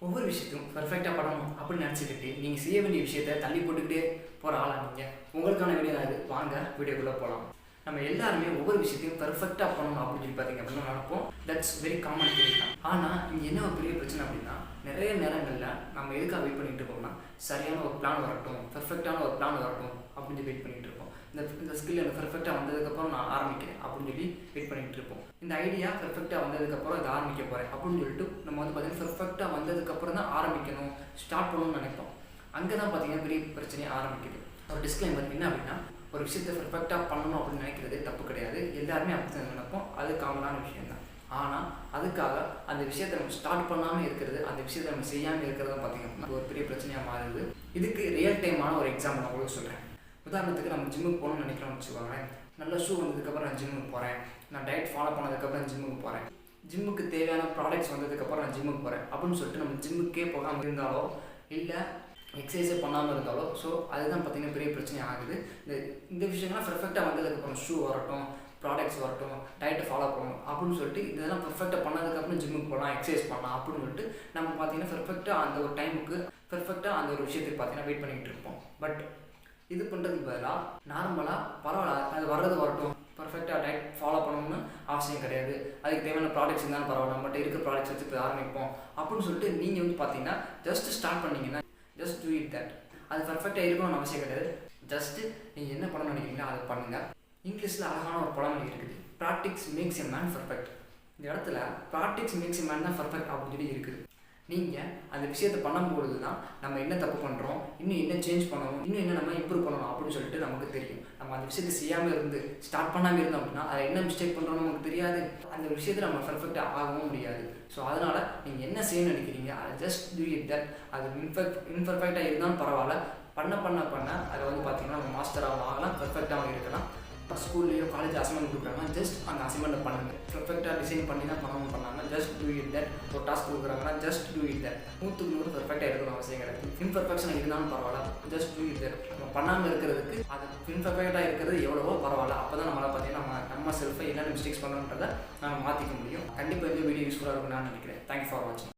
ஒவ்வொரு விஷயத்தையும் பெர்ஃபெக்டாக பண்ணணும் அப்படின்னு நினச்சிக்கிட்டு நீங்கள் செய்ய வேண்டிய விஷயத்தை தள்ளி போட்டுக்கிட்டே போகிற ஆளாக நீங்கள். உங்களுக்கான வீடியோ தான் இது. வாங்க வீடியோக்குள்ளே போகலாம். நம்ம எல்லாருமே ஒவ்வொரு விஷயத்தையும் பெர்ஃபெக்டாக பண்ணணும் அப்படின்னு சொல்லி பார்த்தீங்க அப்படின்னா நினைப்போம். தட்ஸ் வெரி காமன் திங் தான். ஆனால் இங்கே என்ன ஒரு பெரிய பிரச்சனை அப்படின்னா, நிறைய நேரங்களில் நம்ம எதுக்காக வெயிட் பண்ணிகிட்டு இருக்கோம்னா, சரியான ஒரு பிளான் வரட்டும், பெர்ஃபெக்டான ஒரு பிளான் வரட்டும் அப்படின்னு சொல்லி வெயிட் பண்ணிகிட்டு இருப்போம். இந்த ஸ்கில் எனக்கு பெர்ஃபெக்டாக வந்ததுக்கப்புறம் நான் ஆரம்பிக்கிறேன் அப்படின்னு சொல்லி வெயிட் பண்ணிகிட்டு இருப்போம். இந்த ஐடியா பெர்ஃபெக்டாக வந்ததுக்கப்புறம் இதை ஆரம்பிக்க போகிறேன் அப்படின்னு சொல்லிட்டு நம்ம பார்த்தீங்கன்னா பெர்ஃபெக்டாக வந்ததுக்கப்புறம் தான் ஆரம்பிக்கணும், ஸ்டார்ட் பண்ணணும்னு நினைப்போம். அங்கே தான் பார்த்தீங்கன்னா பெரிய பிரச்சனையே ஆரம்பிக்குது. ஒரு டிஸ்க்ளைமர் என்ன அப்படின்னா, ஒரு விஷயத்தை பெர்ஃபெக்டாக பண்ணணும் அப்படின்னு நினைக்கிறது தப்பு கிடையாது. எல்லாருமே அப்படி தான் நினைப்போம். அது காமனான விஷயம் தான். ஆனால் அதுக்காக அந்த விஷயத்தை நம்ம ஸ்டார்ட் பண்ணாமல் இருக்கிறது, அந்த விஷயத்தை நம்ம செய்யாமல் இருக்கிறது பார்த்தீங்க அப்படின்னா ஒரு பெரிய பிரச்சனையாக மாறுது. இதுக்கு ரியல் டைமான ஒரு எக்ஸாம்பிள் நான் உங்களுக்கு சொல்கிறேன். உதாரணத்துக்கு நம்ம ஜிம்முக்கு போகணும்னு நினைக்கிறோம்னு வச்சுக்கோங்களேன். நல்ல ஷூ வந்ததுக்கப்புறம் நான் ஜிம்முக்கு போகிறேன், நான் டயட் ஃபாலோ பண்ணதுக்கப்புறம் ஜிம்முக்கு போகிறேன், ஜிம்முக்கு தேவையான ப்ராடக்ட்ஸ் வந்ததுக்கப்புறம் நான் ஜிம்முக்கு போகிறேன் அப்படின்னு சொல்லிட்டு நம்ம ஜிம்முக்கே போகாமல் இருந்தாலோ இல்லை எக்ஸசைஸே பண்ணாமல் இருந்தாலோ, ஸோ அதுதான் பார்த்திங்கன்னா பெரிய பிரச்சனை ஆகுது. இந்த விஷயங்கள்லாம் பெர்ஃபெக்டாக வந்ததுக்கப்புறம் ஷூ வரட்டும், ப்ராடக்ட்ஸ் வரட்டும், டயட்டை ஃபாலோ பண்ணணும் அப்படின்னு சொல்லிட்டு இதெல்லாம் பெர்ஃபெக்டாக பண்ணதுக்கப்புறம் ஜிம்முக்கு போகலாம், எக்ஸசைஸ் பண்ணலாம் அப்படின்னு சொல்லிட்டு நம்ம பார்த்திங்கன்னா பெர்ஃபெக்டாக அந்த ஒரு டைமுக்கு பெர்ஃபெக்டாக அந்த ஒரு விஷயத்துக்கு பார்த்திங்கன்னா வெயிட் பண்ணிக்கிட்டு இருப்போம். பட் இது பண்ணுறதுக்கு பதிலாக நார்மலாக பரவாயில்ல, அது வர்றது வரட்டும், பர்ஃபெக்டாக டயட் ஃபாலோ பண்ணணும்னு அவசியம் கிடையாது, அதுக்கு தேவையான ப்ராடக்ட்ஸ் இருந்தாலும் பரவாயில்ல, நம்மகிட்ட இருக்க ப்ராடக்ட்ஸ் வச்சு இப்போ ஆரம்பிப்போம் அப்படின்னு சொல்லிட்டு நீங்கள் பார்த்தீங்கன்னா ஜஸ்ட் ஸ்டார்ட் பண்ணிங்கன்னா ஜஸ்ட் டூ இட் தட். அது பர்ஃபெக்டாக இருக்கணும்னு அவசியம் கிடையாது. ஜஸ்ட்டு நீங்கள் என்ன பண்ணணும்னு நினைக்கிறீங்களோ அதை பண்ணுங்கள். இங்கிலீஷில் அழகான ஒரு பழமொழி இருக்குது, practice makes a man perfect. இந்த இடத்துல ப்ராக்டிஸ் மேக்ஸ் எ மேன் தான் பர்ஃபெக்ட் அப்படின்னு சொல்லி இருக்குது. நீங்கள் அந்த விஷயத்தை பண்ணும்பொழுது தான் நம்ம என்ன தப்பு பண்ணுறோம், இன்னும் என்ன சேஞ்ச் பண்ணணும், இன்னும் என்ன நம்ம இம்ப்ரூவ் பண்ணணும் அப்படின்னு சொல்லிட்டு நமக்கு தெரியும். நம்ம அந்த விஷயத்தை செய்யாமல் இருந்து ஸ்டார்ட் பண்ணாமல் இருந்தோம் அப்படின்னா அதை என்ன மிஸ்டேக் பண்ணுறோம்னு நமக்கு தெரியாது. அந்த விஷயத்தை நம்ம பர்ஃபெக்டாக ஆகவும் முடியாது. ஸோ அதனால் நீங்கள் என்ன செய்யணும்னு நினைக்கிறீங்க அதை ஜஸ்ட் டூ இட் தட். அது இன்பர்ஃபெக்டாக இருந்தாலும் பரவாயில்ல, பண்ண அதை பார்த்தீங்கன்னா நம்ம மாஸ்டராகவும் ஆகலாம், பர்ஃபெக்டாகவும் இருக்கலாம். ஸ்கூல்லையோ காலேஜ் அசைன்மெண்ட் கொடுக்குறாங்கன்னா ஜஸ்ட் அந்த அசைன்மெண்ட்டை பண்ணுங்கள். பெர்ஃபெக்டாக டிசைன் பண்ணி தான் பண்ணாமல் ஜஸ்ட் டூ இட் தட். ஒரு டாஸ்க் கொடுக்குறாங்கன்னா ஜஸ்ட் டூ இட் தட். 100% பெர்ஃபெக்டாக இருக்கணும் அவசியம் கிடையாது. இன்பர்ஃபெக்ஷன் இருந்தாலும் பரவாயில்ல, ஜஸ்ட் டூ இட் தட். நம்ம பண்ணாமல் இருக்கிறதுக்கு அது இன்பர்ஃபெக்டாக இருக்கிறது எவ்வளவோ பரவாயில்ல. அப்போ தான் நம்மளால் பார்த்தீங்கன்னா நம்ம செல்ஃபை என்னென்ன மிஸ்டேக்ஸ் பண்ணணுன்றதை நம்ம மாற்றிக்க முடியும். கண்டிப்பாக இந்த வீடியோ யூஸ்ஃபுல்லாக இருக்கும்னு நான் நினைக்கிறேன். தேங்க்யூ ஃபார் வாட்சிங்.